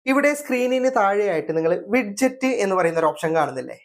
ഇവിടെ സ്ക്രീനിന് താഴെയായിട്ട് നിങ്ങൾ വിഡ്ജറ്റ് എന്ന് പറയുന്ന ഒരു ഓപ്ഷൻ കാണുന്നില്ലേ?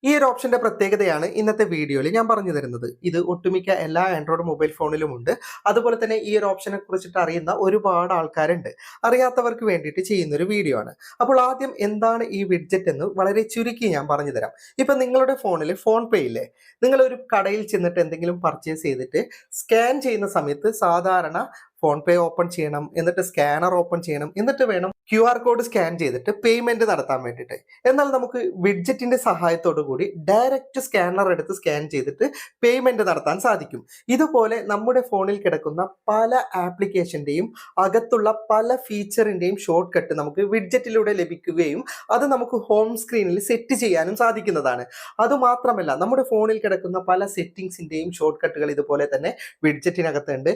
ഈ ഒരു ഓപ്ഷന്റെ പ്രത്യേകതയാണ് ഇന്നത്തെ വീഡിയോയിൽ ഞാൻ പറഞ്ഞു തരുന്നത്. ഇത് ഒട്ടുമിക്ക എല്ലാ ആൻഡ്രോയിഡ് മൊബൈൽ ഫോണിലും ഉണ്ട്. അതുപോലെ തന്നെ ഈ ഒരു ഓപ്ഷനെ കുറിച്ചിട്ട് അറിയുന്ന ഒരുപാട് ആൾക്കാരുണ്ട്. അറിയാത്തവർക്ക് വേണ്ടിയിട്ട് ചെയ്യുന്ന ഒരു വീഡിയോ ആണ്. അപ്പോൾ ആദ്യം എന്താണ് ഈ വിഡ്ജറ്റ് എന്ന് വളരെ ചുരുക്കി ഞാൻ പറഞ്ഞു തരാം. ഇപ്പൊ നിങ്ങളുടെ ഫോണിൽ ഫോൺ പേ ഇല്ലേ? നിങ്ങൾ ഒരു കടയിൽ ചെന്നിട്ട് എന്തെങ്കിലും പർച്ചേസ് ചെയ്തിട്ട് സ്കാൻ ചെയ്യുന്ന സമയത്ത് സാധാരണ ഫോൺ പേ ഓപ്പൺ ചെയ്യണം, എന്നിട്ട് സ്കാനർ ഓപ്പൺ ചെയ്യണം, എന്നിട്ട് വേണം QR കോഡ് സ്കാൻ ചെയ്തിട്ട് പേയ്മെന്റ് നടത്താൻ വേണ്ടിയിട്ട്. എന്നാൽ നമുക്ക് വിഡ്ജറ്റിന്റെ സഹായത്തോടു കൂടി ഡയറക്റ്റ് സ്കാനർ എടുത്ത് സ്കാൻ ചെയ്തിട്ട് പേയ്മെന്റ് നടത്താൻ സാധിക്കും. ഇതുപോലെ നമ്മുടെ ഫോണിൽ കിടക്കുന്ന പല ആപ്ലിക്കേഷന്റെയും അകത്തുള്ള പല ഫീച്ചറിന്റെയും ഷോർട്ട് കട്ട് നമുക്ക് വിഡ്ജറ്റിലൂടെ ലഭിക്കുകയും അത് നമുക്ക് ഹോം സ്ക്രീനിൽ സെറ്റ് ചെയ്യാനും സാധിക്കുന്നതാണ്. അതുമാത്രമല്ല, നമ്മുടെ ഫോണിൽ കിടക്കുന്ന പല സെറ്റിംഗ്സിന്റെയും ഷോർട്ട് കട്ടുകൾ ഇതുപോലെ തന്നെ വിഡ്ജറ്റിനകത്തുണ്ട്.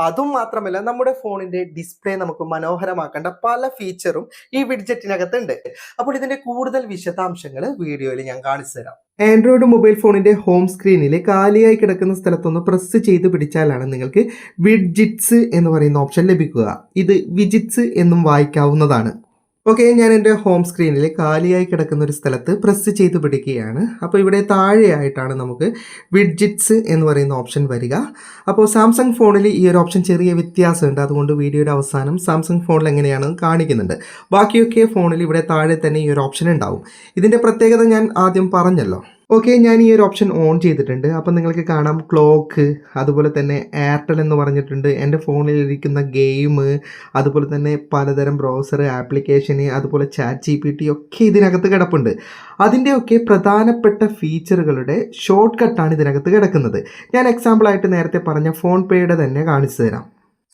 അതും മാത്രമല്ല, നമ്മുടെ ഫോണിന്റെ ഡിസ്പ്ലേ നമുക്ക് മനോഹരമാക്കേണ്ട പല ഫീച്ചറും ഈ വിഡ്ജറ്റിനകത്തുണ്ട്. അപ്പോൾ ഇതിന്റെ കൂടുതൽ വിശദാംശങ്ങൾ വീഡിയോയിൽ ഞാൻ കാണിച്ചു തരാം. ആൻഡ്രോയിഡ് മൊബൈൽ ഫോണിന്റെ ഹോം സ്ക്രീനിൽ കാലിയായി കിടക്കുന്ന സ്ഥലത്തൊന്ന് പ്രസ് ചെയ്ത് പിടിച്ചാലാണ് നിങ്ങൾക്ക് വിഡ്ജിറ്റ്സ് എന്ന് പറയുന്ന ഓപ്ഷൻ ലഭിക്കുക. ഇത് വിജിറ്റ്സ് എന്നും വായിക്കാവുന്നതാണ്. ഓക്കെ, ഞാൻ എൻ്റെ ഹോം സ്ക്രീനിൽ കാലിയായി കിടക്കുന്ന ഒരു സ്ഥലത്ത് പ്രസ് ചെയ്ത് പിടിക്കുകയാണ്. അപ്പോൾ ഇവിടെ താഴെയായിട്ടാണ് നമുക്ക് വിഡ്ജിറ്റ്സ് എന്ന് പറയുന്ന ഓപ്ഷൻ വരിക. അപ്പോൾ സാംസങ് ഫോണിൽ ഈ ഒരു ഓപ്ഷൻ ചെറിയ വ്യത്യാസമുണ്ട്. അതുകൊണ്ട് വീഡിയോയുടെ അവസാനം സാംസങ് ഫോണിൽ എങ്ങനെയാണ് കാണിക്കുന്നുണ്ട്. ബാക്കിയൊക്കെ ഫോണിൽ ഇവിടെ താഴെ തന്നെ ഈ ഒരു ഓപ്ഷൻ ഉണ്ടാവും. ഇതിൻ്റെ പ്രത്യേകത ഞാൻ ആദ്യം പറഞ്ഞല്ലോ. ഓക്കെ, ഞാൻ ഈ ഒരു ഓപ്ഷൻ ഓൺ ചെയ്തിട്ടുണ്ട്. അപ്പം നിങ്ങൾക്ക് കാണാം ക്ലോക്ക്, അതുപോലെ തന്നെ എയർടെൽ എന്ന് പറഞ്ഞിട്ടുണ്ട്. എൻ്റെ ഫോണിലിരിക്കുന്ന ഗെയിം, അതുപോലെ തന്നെ പലതരം ബ്രൗസർ ആപ്ലിക്കേഷന്, അതുപോലെ ChatGPT ഒക്കെ ഇതിനകത്ത് കിടപ്പുണ്ട്. അതിൻ്റെയൊക്കെ പ്രധാനപ്പെട്ട ഫീച്ചറുകളുടെ ഷോർട്ട് കട്ടാണ് ഇതിനകത്ത് കിടക്കുന്നത്. ഞാൻ എക്സാമ്പിളായിട്ട് നേരത്തെ പറഞ്ഞ ഫോൺ പേയുടെ തന്നെ കാണിച്ചു തരാം.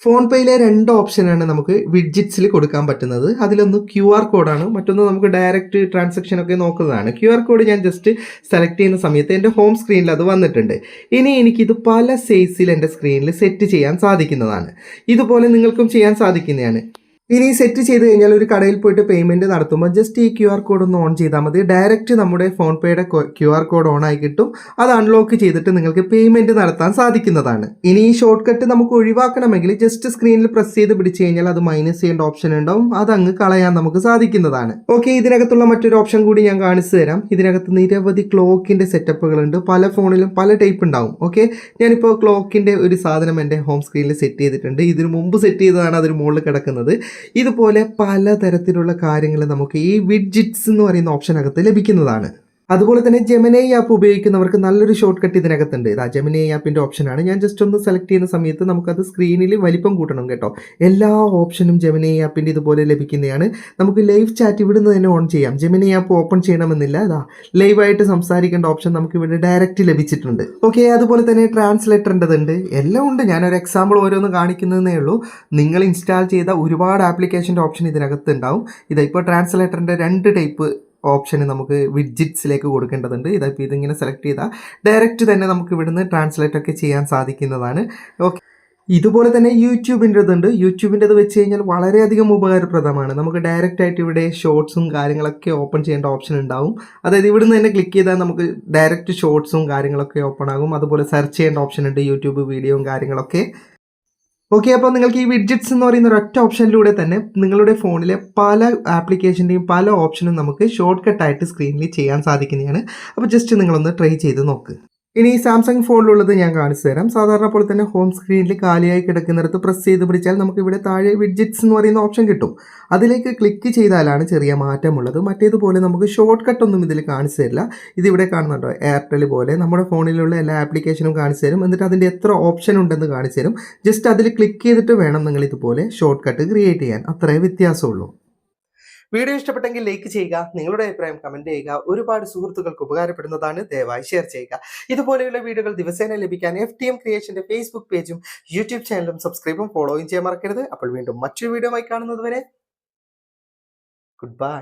ഫോൺ പേയിലെ രണ്ട് ഓപ്ഷനാണ് നമുക്ക് വിഡ്ജിറ്റ്സിൽ കൊടുക്കാൻ പറ്റുന്നത്. അതിലൊന്ന് QR കോഡാണ്, മറ്റൊന്ന് നമുക്ക് ഡയറക്റ്റ് ട്രാൻസാക്ഷൻ ഒക്കെ നോക്കുന്നതാണ്. QR കോഡ് ഞാൻ ജസ്റ്റ് സെലക്ട് ചെയ്യുന്ന സമയത്ത് എൻ്റെ ഹോം സ്ക്രീനിൽ അത് വന്നിട്ടുണ്ട്. ഇനി എനിക്കിത് പല സൈസിൽ എൻ്റെ സ്ക്രീനിൽ സെറ്റ് ചെയ്യാൻ സാധിക്കുന്നതാണ്. ഇതുപോലെ നിങ്ങൾക്കും ചെയ്യാൻ സാധിക്കുന്നതാണ്. ഇനി സെറ്റ് ചെയ്ത് കഴിഞ്ഞാൽ ഒരു കടയിൽ പോയിട്ട് പേയ്മെൻറ്റ് നടത്തുമ്പോൾ ജസ്റ്റ് ഈ QR കോഡ് ഒന്ന് ഓൺ ചെയ്താൽ മതി. ഡയറക്റ്റ് നമ്മുടെ ഫോൺ പേയുടെ QR കോഡ് ഓൺ ആയി കിട്ടും. അത് അൺലോക്ക് ചെയ്തിട്ട് നിങ്ങൾക്ക് പേയ്മെൻറ്റ് നടത്താൻ സാധിക്കുന്നതാണ്. ഇനി ഈ ഷോർട്ട് കട്ട് നമുക്ക് ഒഴിവാക്കണമെങ്കിൽ ജസ്റ്റ് സ്ക്രീനിൽ പ്രസ് ചെയ്ത് പിടിച്ച് കഴിഞ്ഞാൽ അത് മൈനസ് ചെയ്യേണ്ട ഓപ്ഷൻ ഉണ്ടാവും. അത് അങ്ങ് കളയാൻ നമുക്ക് സാധിക്കുന്നതാണ്. ഓക്കെ, ഇതിനകത്തുള്ള മറ്റൊരു ഓപ്ഷൻ കൂടി ഞാൻ കാണിച്ചു തരാം. ഇതിനകത്ത് നിരവധി ക്ലോക്കിൻ്റെ സെറ്റപ്പുകളുണ്ട്. പല ഫോണിലും പല ടൈപ്പ് ഉണ്ടാവും. ഓക്കെ, ഞാനിപ്പോൾ ക്ലോക്കിൻ്റെ ഒരു സാധനം എൻ്റെ ഹോം സ്ക്രീനിൽ സെറ്റ് ചെയ്തിട്ടുണ്ട്. ഇതിനു മുമ്പ് സെറ്റ് ചെയ്തതാണ് അതിന് മുകളിൽ കിടക്കുന്നത്. ഇതുപോലെ പലതരത്തിലുള്ള കാര്യങ്ങൾ നമുക്ക് ഈ വിഡ്ജിറ്റ്സ് എന്ന് പറയുന്ന ഓപ്ഷനകത്ത് ലഭിക്കുന്നതാണ്. അതുപോലെ തന്നെ ജെമിനി ആപ്പ് ഉപയോഗിക്കുന്നവർക്ക് നല്ലൊരു ഷോർട്ട് കട്ട് ഇതിനകത്തുണ്ട്. ഇതാ ജെമിനി ആപ്പിൻ്റെ ഓപ്ഷനാണ്. ഞാൻ ജസ്റ്റ് ഒന്ന് സെലക്ട് ചെയ്യുന്ന സമയത്ത് നമുക്കത് സ്ക്രീനിൽ വലിപ്പം കൂട്ടണം കേട്ടോ. എല്ലാ ഓപ്ഷനും ജെമിനി ആപ്പിൻ്റെ ഇതുപോലെ ലഭിക്കുന്നതാണ്. നമുക്ക് ലൈവ് ചാറ്റ് ഇവിടുന്ന് തന്നെ ഓൺ ചെയ്യാം. ജെമിനി ആപ്പ് ഓപ്പൺ ചെയ്യണമെന്നില്ല. ഇതാ ലൈവായിട്ട് സംസാരിക്കേണ്ട ഓപ്ഷൻ നമുക്ക് ഇവിടെ ഡയറക്റ്റ് ലഭിച്ചിട്ടുണ്ട്. ഓക്കെ, അതുപോലെ തന്നെ ട്രാൻസ്ലേറ്ററിൻ്റെതുണ്ട്. എല്ലാം ഉണ്ട്. ഞാനൊരു എക്സാമ്പിൾ ഓരോന്ന് കാണിക്കുന്നതേ ഉള്ളൂ. നിങ്ങൾ ഇൻസ്റ്റാൾ ചെയ്ത ഒരുപാട് ആപ്ലിക്കേഷൻ്റെ ഓപ്ഷൻ ഇതിനകത്ത് ഉണ്ടാവും. ഇതാ ഇപ്പോൾ ട്രാൻസ്ലേറ്ററിൻ്റെ രണ്ട് ടൈപ്പ് ഓപ്ഷന് നമുക്ക് വിഡ്ജിറ്റ്സിലേക്ക് കൊടുക്കേണ്ടതുണ്ട്. ഇതിപ്പോൾ ഇതിങ്ങനെ സെലക്ട് ചെയ്താൽ ഡയറക്റ്റ് തന്നെ നമുക്ക് ഇവിടുന്ന് ട്രാൻസ്ലേറ്റ് ഒക്കെ ചെയ്യാൻ സാധിക്കുന്നതാണ്. ഓക്കെ, ഇതുപോലെ തന്നെ യൂട്യൂബിൻ്റെതുണ്ട്. യൂട്യൂബിൻ്റെത് വെച്ച് കഴിഞ്ഞാൽ വളരെയധികം ഉപകാരപ്രദമാണ്. നമുക്ക് ഡയറക്റ്റ് ആയിട്ട് ഇവിടെ ഷോർട്സും കാര്യങ്ങളൊക്കെ ഓപ്പൺ ചെയ്യേണ്ട ഓപ്ഷൻ ഉണ്ടാവും. അതായത് ഇവിടുന്ന് തന്നെ ക്ലിക്ക് ചെയ്താൽ നമുക്ക് ഡയറക്റ്റ് ഷോർട്സും കാര്യങ്ങളൊക്കെ ഓപ്പൺ ആകും. അതുപോലെ സെർച്ച് ചെയ്യേണ്ട ഓപ്ഷൻ ഉണ്ട്, യൂട്യൂബ് വീഡിയോയും കാര്യങ്ങളൊക്കെ. ഓക്കെ, അപ്പോൾ നിങ്ങൾക്ക് ഈ വിഡ്ജിറ്റ്സ് എന്ന് പറയുന്ന ഒരൊറ്റ ഓപ്ഷനിലൂടെ തന്നെ നിങ്ങളുടെ ഫോണിലെ പല ആപ്ലിക്കേഷൻ്റെയും പല ഓപ്ഷനും നമുക്ക് ഷോർട്ട് കട്ടായിട്ട് സ്ക്രീനിൽ ചെയ്യാൻ സാധിക്കുന്നതാണ്. അപ്പോൾ ജസ്റ്റ് നിങ്ങളൊന്ന് ട്രൈ ചെയ്ത് നോക്ക്. ഇനി സാംസങ് ഫോണിലുള്ളത് ഞാൻ കാണിച്ചു തരാം. സാധാരണ പോലെ തന്നെ ഹോം സ്ക്രീനിൽ കാലിയായി കിടക്കുന്നിടത്ത് പ്രസ് ചെയ്ത് പിടിച്ചാൽ നമുക്ക് ഇവിടെ താഴെ വിഡ്ജിറ്റ്സ് എന്ന് പറയുന്ന ഓപ്ഷൻ കിട്ടും. അതിലേക്ക് ക്ലിക്ക് ചെയ്താലാണ് ചെറിയ മാറ്റമുള്ളത്. മറ്റേതുപോലെ നമുക്ക് ഷോർട്ട് കട്ടൊന്നും ഇതിൽ കാണിച്ചു തരില്ല. ഇതിവിടെ കാണുന്നുണ്ടോ, എയർടെൽ പോലെ നമ്മുടെ ഫോണിലുള്ള എല്ലാ ആപ്ലിക്കേഷനും കാണിച്ചു തരും. എന്നിട്ട് അതിൻ്റെ എത്ര ഓപ്ഷൻ ഉണ്ടെന്ന് കാണിച്ചു തരും. ജസ്റ്റ് അതിൽ ക്ലിക്ക് ചെയ്തിട്ട് വേണം നിങ്ങൾ ഇതുപോലെ ഷോർട്ട് കട്ട് ക്രിയേറ്റ് ചെയ്യാൻ. അത്രേ വ്യത്യാസമുള്ളൂ. വീഡിയോ ഇഷ്ടപ്പെട്ടെങ്കിൽ ലൈക്ക് ചെയ്യുക, നിങ്ങളുടെ അഭിപ്രായം കമന്റ് ചെയ്യുക. ഒരുപാട് സുഹൃത്തുക്കൾക്ക് ഉപകാരപ്പെടുന്നതാണ്. ദയവായി ഷെയർ ചെയ്യുക. ഇതുപോലെയുള്ള വീഡിയോകൾ ദിവസേന ലഭിക്കാൻ FTM ക്രിയേഷന്റെ ഫേസ്ബുക്ക് പേജും യൂട്യൂബ് ചാനലും സബ്സ്ക്രൈബും ഫോളോയും ചെയ്യാൻ മറക്കരുത്. അപ്പോൾ വീണ്ടും മറ്റൊരു വീഡിയോ ആയി കാണുന്നത് വരെ ഗുഡ് ബൈ.